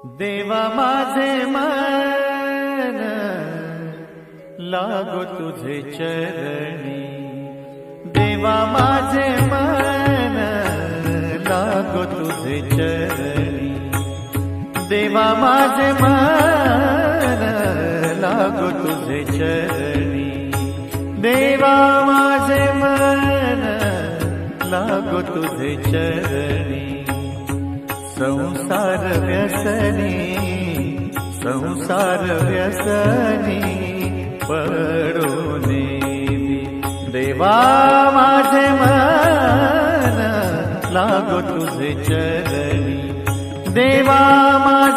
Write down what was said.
देवा माझे मन लागो तुझे चरणी, देवा माझे मन लागो तुझे चरणी, देवा माझे मन लागो तुझे चरणी, देवा माझे मन लागो तुझे चरणी। संसार व्यसनी, संसार व्यसनी पडूने देवा माझे मन लागो तुझे चरणी, देवा माझे